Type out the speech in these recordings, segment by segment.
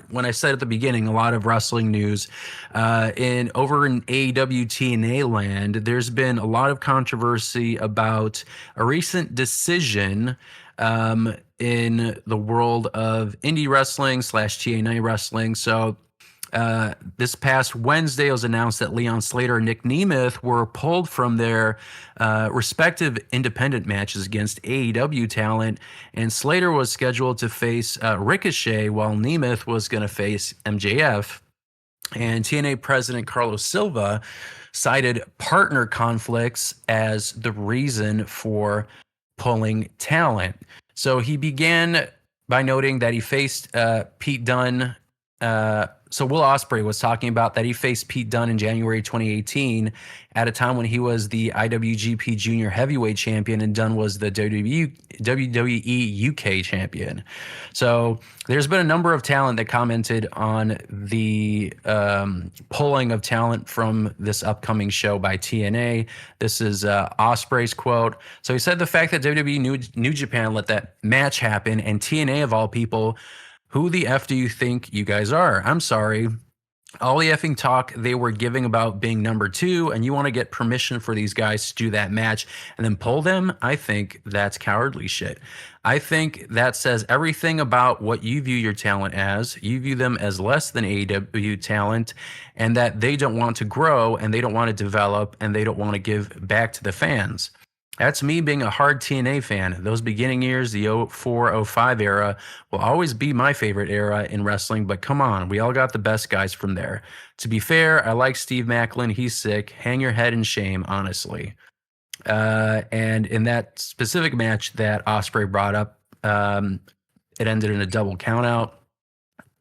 when I said at the beginning, a lot of wrestling news. Over in AEW TNA land, there's been a lot of controversy about a recent decision in the world of indie wrestling / TNA wrestling. So this past Wednesday, it was announced that Leon Slater and Nick Nemeth were pulled from their respective independent matches against AEW talent, and Slater was scheduled to face Ricochet, while Nemeth was going to face MJF. And TNA President Carlos Silva cited partner conflicts as the reason for pulling talent. So he began by noting that he faced Pete Dunne. So Will Ospreay was talking about that he faced Pete Dunne in January 2018 at a time when he was the IWGP Junior Heavyweight Champion and Dunne was the WWE UK Champion. So there's been a number of talent that commented on the pulling of talent from this upcoming show by TNA. This is Ospreay's quote. So he said the fact that WWE New Japan let that match happen and TNA of all people, who the F do you think you guys are? I'm sorry. All the effing talk they were giving about being number 2, and you want to get permission for these guys to do that match and then pull them? I think that's cowardly shit. I think that says everything about what you view your talent as. You view them as less than AEW talent, and that they don't want to grow, and they don't want to develop, and they don't want to give back to the fans. That's me being a hard TNA fan. Those beginning years, the 04-05 era, will always be my favorite era in wrestling, but come on, we all got the best guys from there. To be fair, I like Steve Maclin. He's sick. Hang your head in shame, honestly. And in that specific match that Ospreay brought up, it ended in a double countout.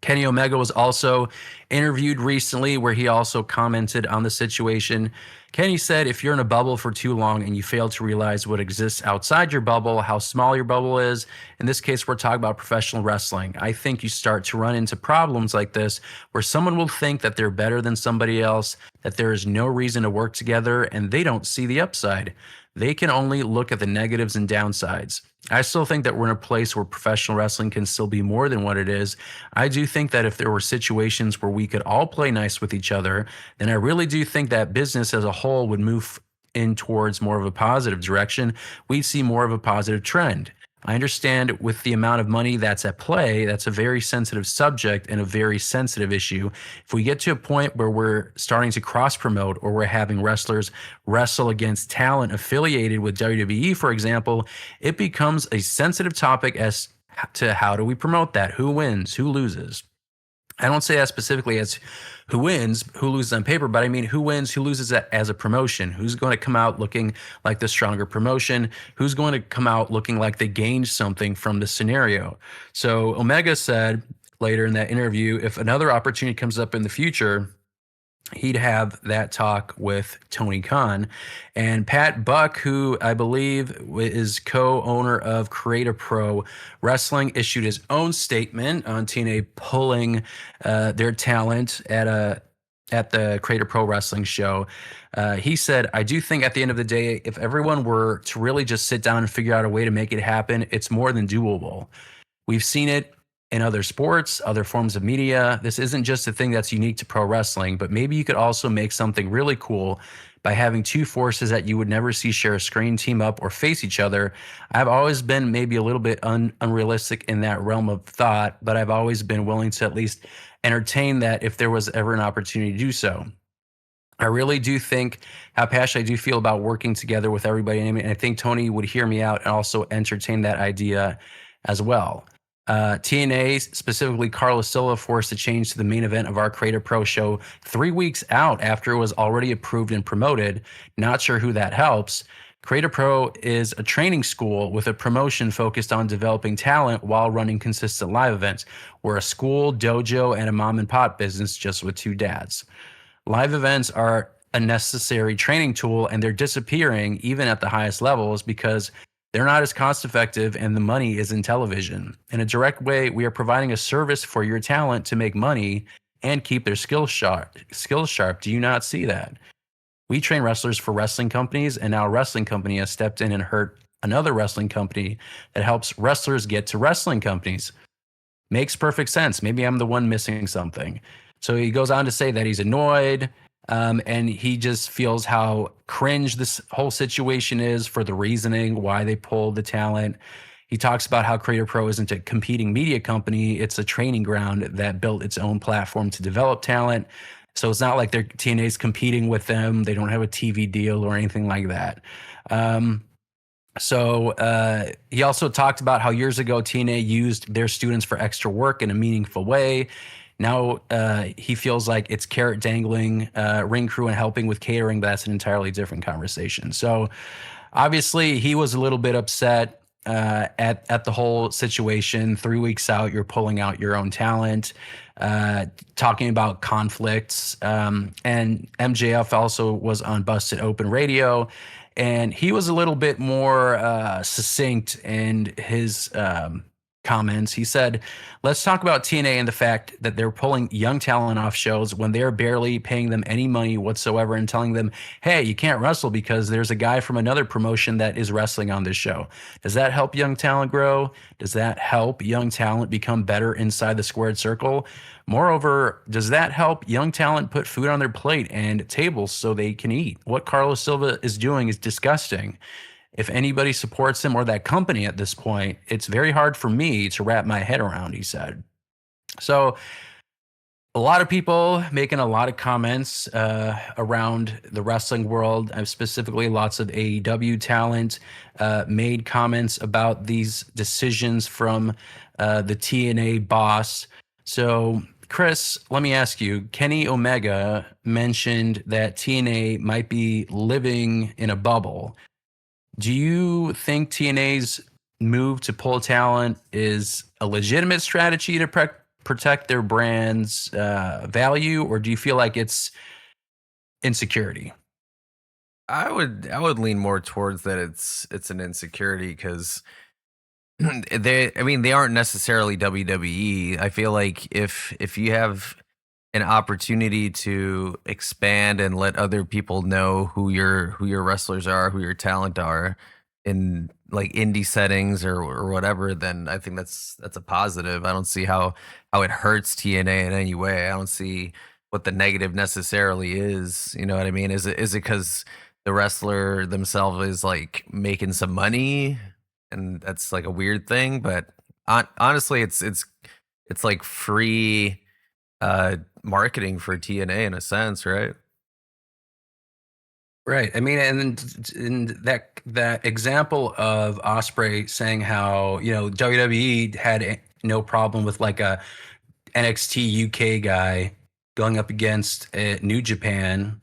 Kenny Omega was also interviewed recently where he also commented on the situation. Kenny said, if you're in a bubble for too long and you fail to realize what exists outside your bubble, how small your bubble is, in this case, we're talking about professional wrestling, I think you start to run into problems like this where someone will think that they're better than somebody else, that there is no reason to work together, and they don't see the upside. They can only look at the negatives and downsides. I still think that we're in a place where professional wrestling can still be more than what it is. I do think that if there were situations where we could all play nice with each other, then I really do think that business as a whole would move in towards more of a positive direction. We'd see more of a positive trend. I understand with the amount of money that's at play, that's a very sensitive subject and a very sensitive issue. If we get to a point where we're starting to cross-promote or we're having wrestlers wrestle against talent affiliated with WWE, for example, it becomes a sensitive topic as to how do we promote that? Who wins? Who loses? I don't say that specifically as who wins, who loses on paper, but I mean who wins, who loses as a promotion, who's going to come out looking like the stronger promotion, who's going to come out looking like they gained something from the scenario. So Omega said later in that interview, if another opportunity comes up in the future, he'd have that talk with Tony Khan. And Pat Buck, who I believe is co-owner of Creative Pro Wrestling, issued his own statement on TNA pulling their talent at the Creative Pro Wrestling show. He said, I do think at the end of the day, if everyone were to really just sit down and figure out a way to make it happen, it's more than doable. We've seen it in other sports, other forms of media. This isn't just a thing that's unique to pro wrestling, but maybe you could also make something really cool by having two forces that you would never see share a screen, team up, or face each other. I've always been maybe a little bit unrealistic in that realm of thought, but I've always been willing to at least entertain that if there was ever an opportunity to do so. I really do think how passionate I do feel about working together with everybody. And I think Tony would hear me out and also entertain that idea as well. TNA, specifically Carlos Silva, forced a change to the main event of our Creative Pro show 3 weeks out after it was already approved and promoted. Not sure who that helps. Creative Pro is a training school with a promotion focused on developing talent while running consistent live events. We're a school, dojo, and a mom and pop business just with two dads. Live events are a necessary training tool, and they're disappearing even at the highest levels because they're not as cost effective and the money is in television. In a direct way, we are providing a service for your talent to make money and keep their skills sharp. Do you not see that? We train wrestlers for wrestling companies, and now a wrestling company has stepped in and hurt another wrestling company that helps wrestlers get to wrestling companies. Makes perfect sense. Maybe I'm the one missing something. So he goes on to say that he's annoyed, and he just feels how cringe this whole situation is for the reasoning why they pulled the talent. He talks about how Creator Pro isn't a competing media company, it's a training ground that built its own platform to develop talent. So it's not like their TNA's competing with them. They don't have a TV deal or anything like that. So he also talked about how years ago TNA used their students for extra work in a meaningful way. Now he feels like it's carrot dangling, ring crew and helping with catering. But that's an entirely different conversation. So obviously he was a little bit upset at the whole situation. 3 weeks out, you're pulling out your own talent, talking about conflicts. And MJF also was on Busted Open Radio. And he was a little bit more succinct in his comments. He said, let's talk about TNA and the fact that they're pulling young talent off shows when they're barely paying them any money whatsoever and telling them, hey, you can't wrestle because there's a guy from another promotion that is wrestling on this show. Does that help young talent grow? Does that help young talent become better inside the squared circle? Moreover, does that help young talent put food on their plate and tables so they can eat? What Carlos Silva is doing is disgusting. If anybody supports him or that company at this point, it's very hard for me to wrap my head around, he said. So a lot of people making a lot of comments around the wrestling world. Specifically, lots of AEW talent made comments about these decisions from the TNA boss. So Chris, let me ask you, Kenny Omega mentioned that TNA might be living in a bubble. Do you think TNA's move to pull talent is a legitimate strategy to protect their brand's value, or do you feel like it's insecurity? I would lean more towards that it's an insecurity because they aren't necessarily WWE. I feel like if you have an opportunity to expand and let other people know who your wrestlers are, who your talent are in like indie settings or whatever, then I think that's a positive. I don't see how it hurts TNA in any way. I don't see what the negative necessarily is. You know what I mean? Is it because the wrestler themselves is like making some money and that's like a weird thing? But honestly, it's like free marketing for TNA in a sense, right? Right. I mean, and in that example of Osprey saying how WWE had no problem with like a NXT UK guy going up against a New Japan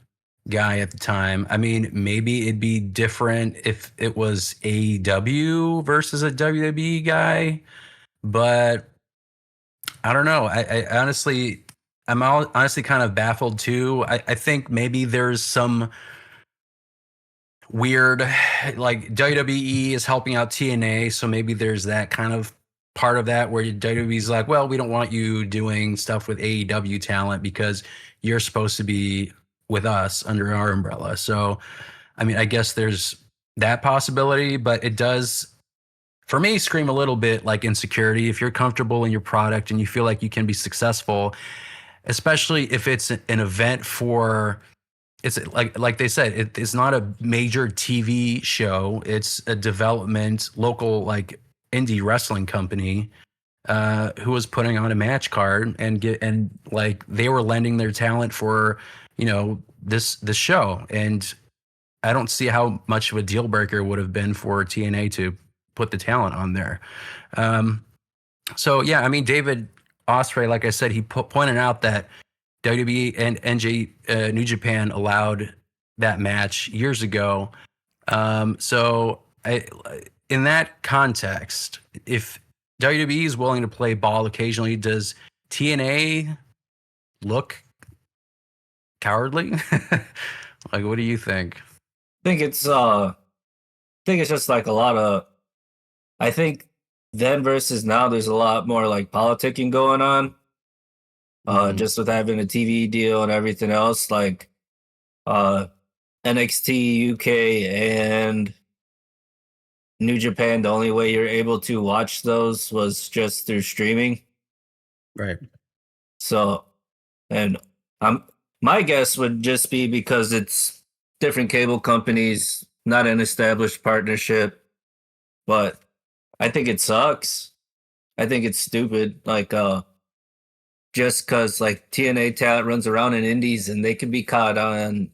guy at the time. I mean, maybe it'd be different if it was AEW versus a WWE guy, but I don't know. I honestly, honestly kind of baffled too. I think maybe there's some weird, like WWE is helping out TNA, so maybe there's that kind of part of that where WWE's like, well, we don't want you doing stuff with AEW talent because you're supposed to be with us under our umbrella. So, I mean, I guess there's that possibility, but it does, for me, scream a little bit like insecurity. If you're comfortable in your product and you feel like you can be successful, especially if it's an event for, it's like they said, it's not a major TV show. It's a development local like indie wrestling company who was putting on a match card and like they were lending their talent for this show. And I don't see how much of a deal breaker would have been for TNA to put the talent on there. So yeah, I mean, David Ospreay, like I said, he pointed out that WWE and New Japan allowed that match years ago. So in that context, if WWE is willing to play ball occasionally, does TNA look cowardly? Like, what do you think? I think it's just like a lot of, I think then versus now there's a lot more like politicking going on. Just with having a TV deal and everything else, like NXT UK and New Japan, the only way you're able to watch those was just through streaming. Right. So, and my guess would just be because it's different cable companies, not an established partnership. But I think it sucks. I think it's stupid. Like, just because like TNA talent runs around in indies and they can be caught on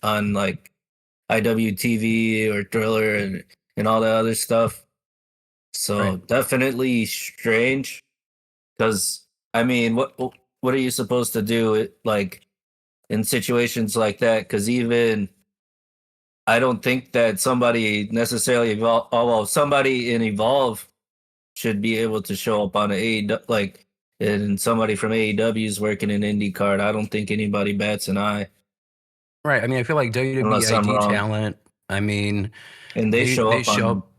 like IWTV or Thriller and all that other stuff. So Right. definitely strange. Because I mean, what are you supposed to do like in situations like that? Because even I don't think that somebody necessarily evolve. Oh well, somebody in Evolve should be able to show up on a AEW, like, and somebody from AEW is working an indie card. I don't think anybody bats an eye Right. I mean, I feel like unless I'm WWID wrong. talent. I mean, And they show they up show on up,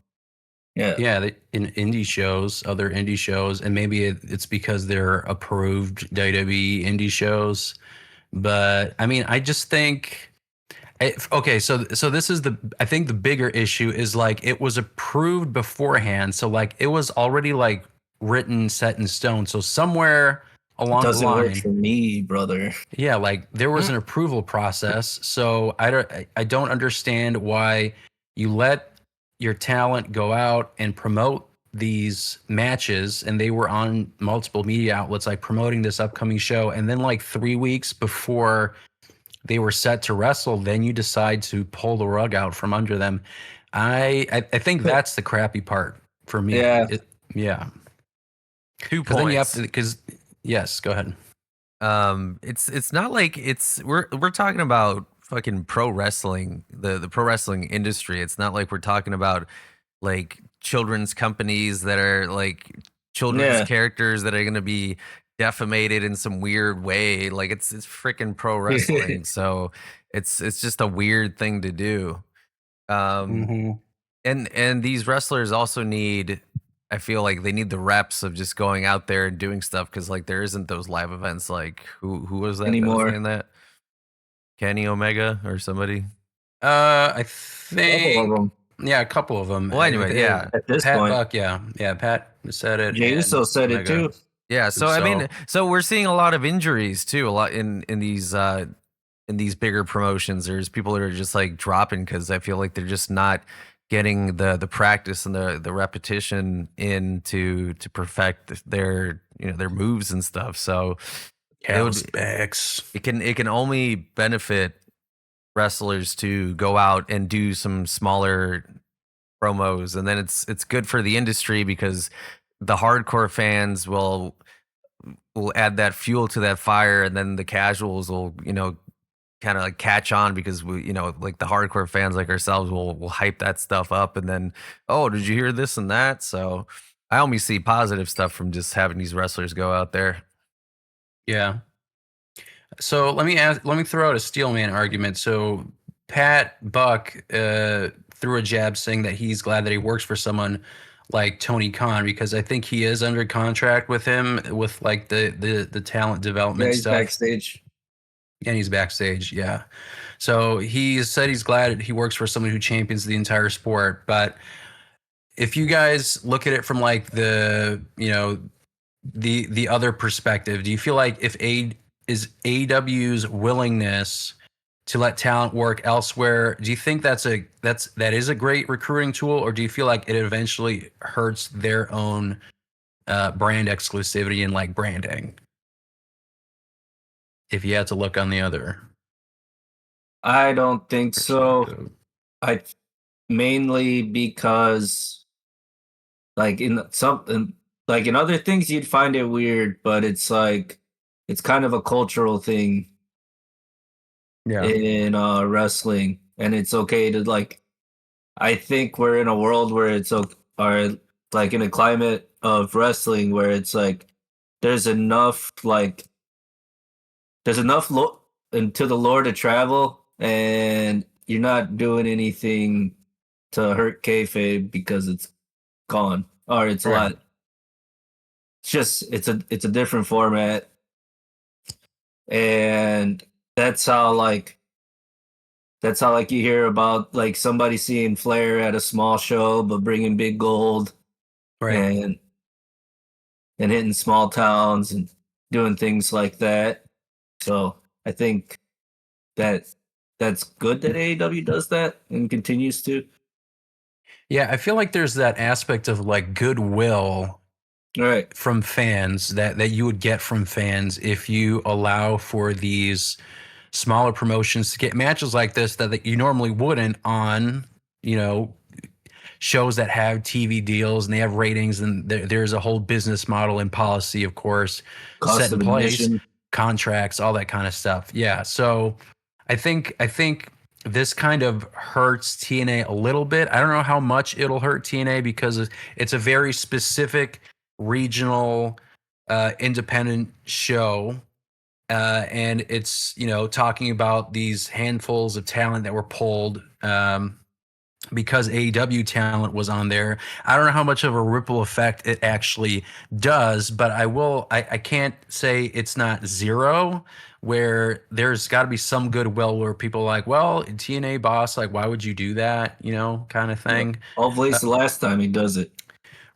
yeah. yeah, in indie shows, other indie shows, and maybe it's because they're approved WWE indie shows. But I mean, I just think. Okay, so this is I think the bigger issue is like it was approved beforehand, so like it was already like written, set in stone. So somewhere It along the doesn't work line, for me, brother. yeah, like there was an approval process. So I don't understand why you let your talent go out and promote these matches, and they were on multiple media outlets like promoting this upcoming show, and then like 3 weeks before they were set to wrestle, then you decide to pull the rug out from under them. I think that's the crappy part for me. Yeah. Yeah, 2 because then you have points. to. Because yes, go ahead. It's not like we're talking about fucking pro wrestling, the pro wrestling industry. It's not like we're talking about like children's companies that are like children's Yeah. characters that are going to be defamated in some weird way. Like it's freaking pro wrestling. So it's just a weird thing to do. Um Mm-hmm. and these wrestlers also need, I feel like they need the reps of just going out there and doing stuff, because like there isn't those live events. Like who was that was Anymore. saying that? Kenny Omega or somebody? I Couple of think them. yeah, a couple of them. Well, anyway, yeah. At this Pat point. Buck, yeah, Pat said it, Jey and Uso said it Omega too. Yeah, so I mean, himself. so we're seeing a lot of injuries too, a lot in these bigger promotions. There's people that are just like dropping because I feel like they're just not getting the practice and the repetition in to perfect their their moves and stuff. So it Cal's would backs. it can only benefit wrestlers to go out and do some smaller promos, and then it's good for the industry because the hardcore fans will add that fuel to that fire, and then the casuals will kind of like catch on because we like the hardcore fans like ourselves will hype that stuff up, and then, oh, did you hear this and that? So I only see positive stuff from just having these wrestlers go out there. Yeah. So let me throw out a Steelman argument. So Pat Buck threw a jab saying that he's glad that he works for someone like Tony Khan, because I think he is under contract with him with like the talent Yeah, development he's stuff. backstage. And he's backstage, yeah. So he said he's glad he works for someone who champions the entire sport. But if you guys look at it from like the other perspective, do you feel like if is AEW's willingness to let talent work elsewhere, do you think that is a great recruiting tool, or do you feel like it eventually hurts their own brand exclusivity and like branding? If you had to look on the other I don't think so. perspective. I mainly because like in something like in other things you'd find it weird, but it's like it's kind of a cultural thing Yeah. in wrestling, and it's okay to like. I think we're in a world where it's or like in a climate of wrestling where it's like there's enough like there's enough into the lore to travel, and you're not doing anything to hurt kayfabe because it's gone or it's a Right. lot. It's just it's a different format, and that's how like you hear about like somebody seeing Flair at a small show but bringing big gold, Right. and and hitting small towns and doing things like that. So I think that's good that AEW does that and continues to. Yeah, I feel like there's that aspect of like goodwill Right. from fans that you would get from fans if you allow for these smaller promotions to get matches like this that you normally wouldn't on, you know, shows that have TV deals and they have ratings, and there's a whole business model and policy, of course, Cost set in of place, admission. contracts, all that kind of stuff. Yeah. So I think this kind of hurts TNA a little bit. I don't know how much it'll hurt TNA because it's a very specific regional independent show. And it's, you know, talking about these handfuls of talent that were pulled because AEW talent was on there. I don't know how much of a ripple effect it actually does, but I can't say it's not zero, where there's got to be some goodwill where people are like, well, TNA boss, like, why would you do that? You know, kind of thing. Hopefully it's the last time he does it.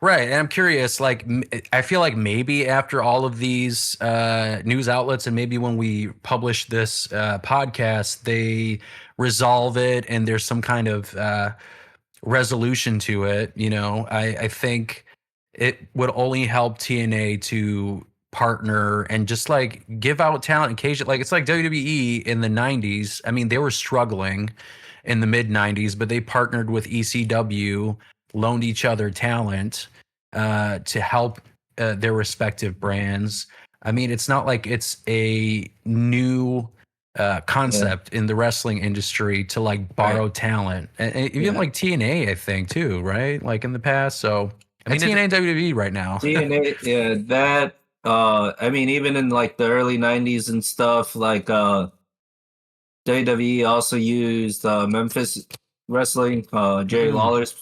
Right. And I'm curious, like, I feel like maybe after all of these news outlets and maybe when we publish this podcast, they resolve it and there's some kind of resolution to it. You know, I think it would only help TNA to partner and just like give out talent occasionally. Like, it's like WWE in the 90s. I mean, they were struggling in the mid 90s, but they partnered with ECW, loaned each other talent to help their respective brands. I mean, it's not like it's a new concept in the wrestling industry to like borrow talent, and even like TNA, I think too, right? Like in the past. So I mean, TNA and WWE right now. TNA, yeah, that. I mean, even in like the early '90s and stuff, like WWE also used Memphis Wrestling, Jerry Lawler's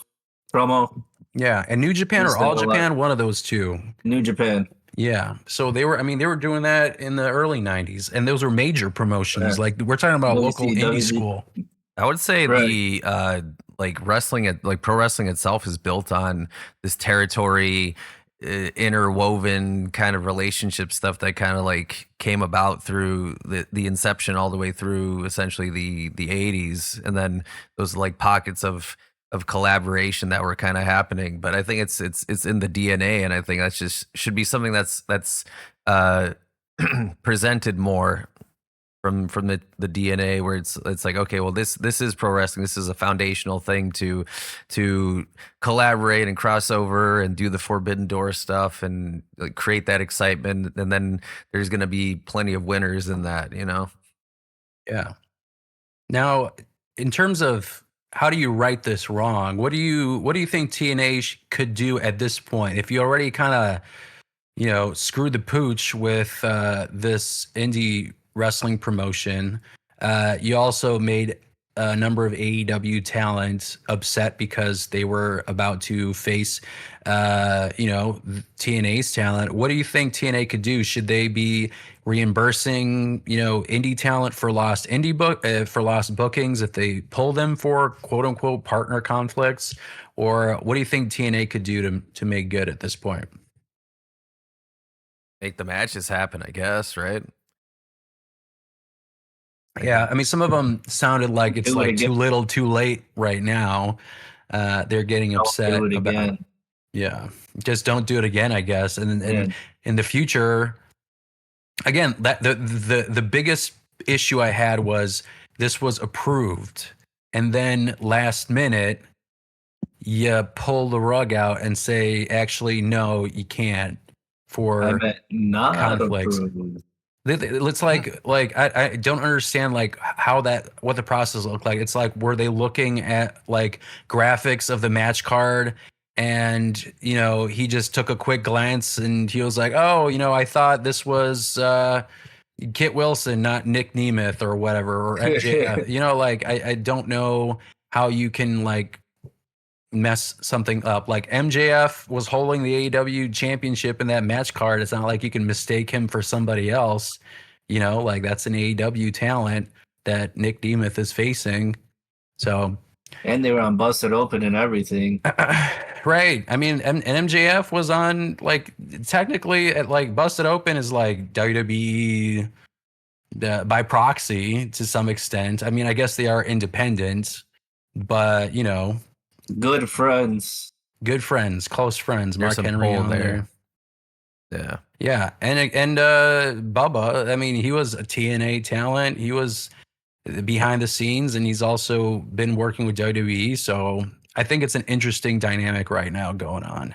promo. Yeah, and New Japan or All Japan, one of those two. New Japan. Yeah, so they were doing that in the early 90s, and those were major promotions. Like, we're talking about local indie school. I would say the like wrestling, like pro wrestling itself is built on this territory, interwoven kind of relationship stuff that kind of like came about through the inception all the way through essentially the 80s, and then those like pockets of collaboration that were kind of happening. But I think it's in the DNA, and I think that's just should be something that's presented more from the DNA, where it's like, okay, well, this is pro wrestling. This is a foundational thing to collaborate and cross over and do the Forbidden Door stuff and like create that excitement. And then there's going to be plenty of winners in that, you know? Yeah. Now, in terms of how do you right this wrong? What do you think TNA could do at this point? If you already kind of, you know, screwed the pooch with this indie wrestling promotion, you also made a number of AEW talent upset because they were about to face, you know, TNA's talent. What do you think TNA could do? Should they be reimbursing, you know, indie talent for lost bookings if they pull them for quote unquote partner conflicts, or what do you think TNA could do to make good at this point? Make the matches happen, I guess, right? Yeah, I mean, some of them sounded like it's like too little, too late right now. They're getting upset about. Yeah, just don't do it again, I guess. And in the future, again, that the biggest issue I had was this was approved, and then last minute you pull the rug out and say, actually, no, you can't for conflicts. Approved. It's like I don't understand like what the process looked like. It's like, were they looking at like graphics of the match card, and you know, he just took a quick glance and he was like, oh, you know, I thought this was Kit Wilson, not Nick Nemeth or whatever, or MJF. You know, like I don't know how you can like mess something up. Like, MJF was holding the AEW championship in that match card. It's not like you can mistake him for somebody else. You know, like, that's an AEW talent that Nick Nemeth is facing. So, and they were on Busted Open and everything. Right. I mean, and MJF was on like technically it like busted open is like WWE by proxy to some extent. I mean, I guess they are independent, but you know, Good friends. good friends, close friends. There's Mark some Henry pull on there. Yeah. Yeah, and Bubba. I mean, he was a TNA talent. He was behind the scenes, and he's also been working with WWE. So I think it's an interesting dynamic right now going on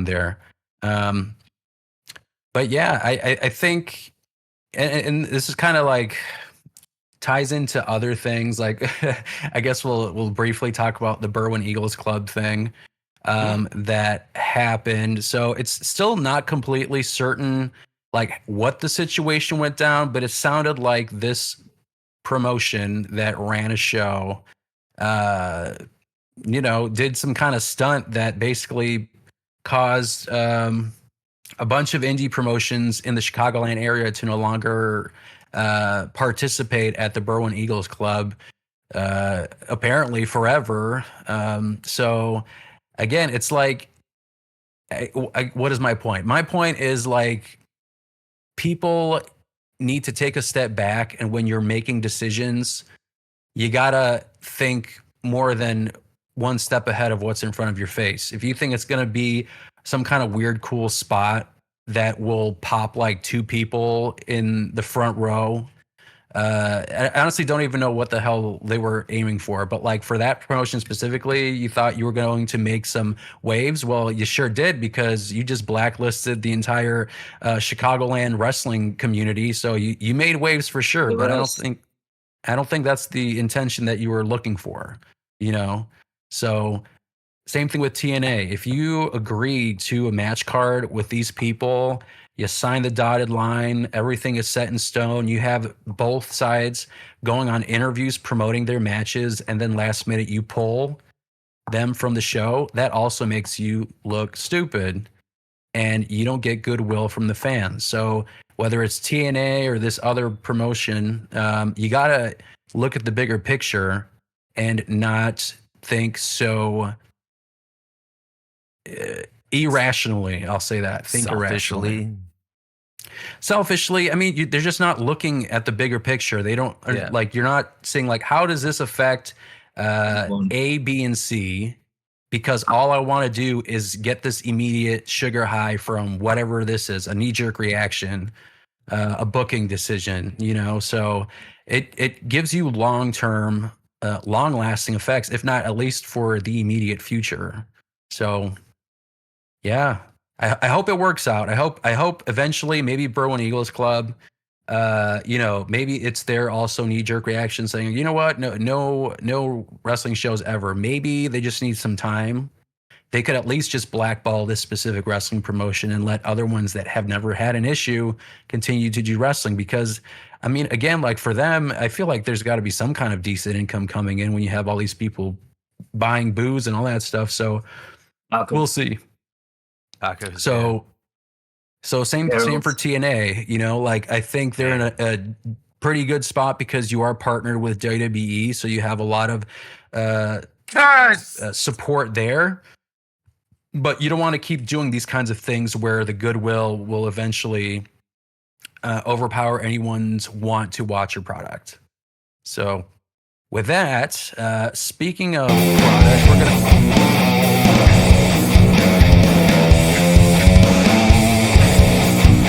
there. But yeah, I think, and this is kind of like ties into other things. Like, I guess we'll briefly talk about the Berwyn Eagles Club thing that happened. So it's still not completely certain like what the situation went down, but it sounded like this promotion that ran a show, did some kind of stunt that basically caused a bunch of indie promotions in the Chicagoland area to no longer participate at the Berwyn Eagles Club, apparently forever. So again, it's like, what is my point? My point is like people need to take a step back, and when you're making decisions, you gotta think more than one step ahead of what's in front of your face. If you think it's gonna be some kind of weird, cool spot that will pop like 2 people in the front row, I honestly don't even know what the hell they were aiming for, but like for that promotion specifically, you thought you were going to make some waves. Well, you sure did, because you just blacklisted the entire Chicagoland wrestling community. So you made waves for sure, but I don't think that's the intention that you were looking for, you know? So same thing with TNA. If you agree to a match card with these people, you sign the dotted line, everything is set in stone. You have both sides going on interviews promoting their matches, and then last minute you pull them from the show. That also makes you look stupid, and you don't get goodwill from the fans. So whether it's TNA or this other promotion, you got to look at the bigger picture and not think so irrationally. I'll say that. Think irrationally. Selfishly, I mean, they're just not looking at the bigger picture. They don't like, you're not saying like, how does this affect A, B, and C? Because all I want to do is get this immediate sugar high from whatever this is, a knee-jerk reaction, a booking decision, you know? So it gives you long-term, long-lasting effects, if not at least for the immediate future. So yeah, I hope it works out. I hope eventually maybe Berwyn Eagles Club, maybe it's their also knee-jerk reaction saying, you know what, no wrestling shows ever. Maybe they just need some time. They could at least just blackball this specific wrestling promotion and let other ones that have never had an issue continue to do wrestling. Because, I mean, again, like for them, I feel like there's got to be some kind of decent income coming in when you have all these people buying booze and all that stuff. So we'll see. So same for TNA, you know, like I think they're in a pretty good spot because you are partnered with WWE. So you have a lot of support there, but you don't want to keep doing these kinds of things where the goodwill will eventually overpower anyone's want to watch your product. So with that, speaking of product, we're going to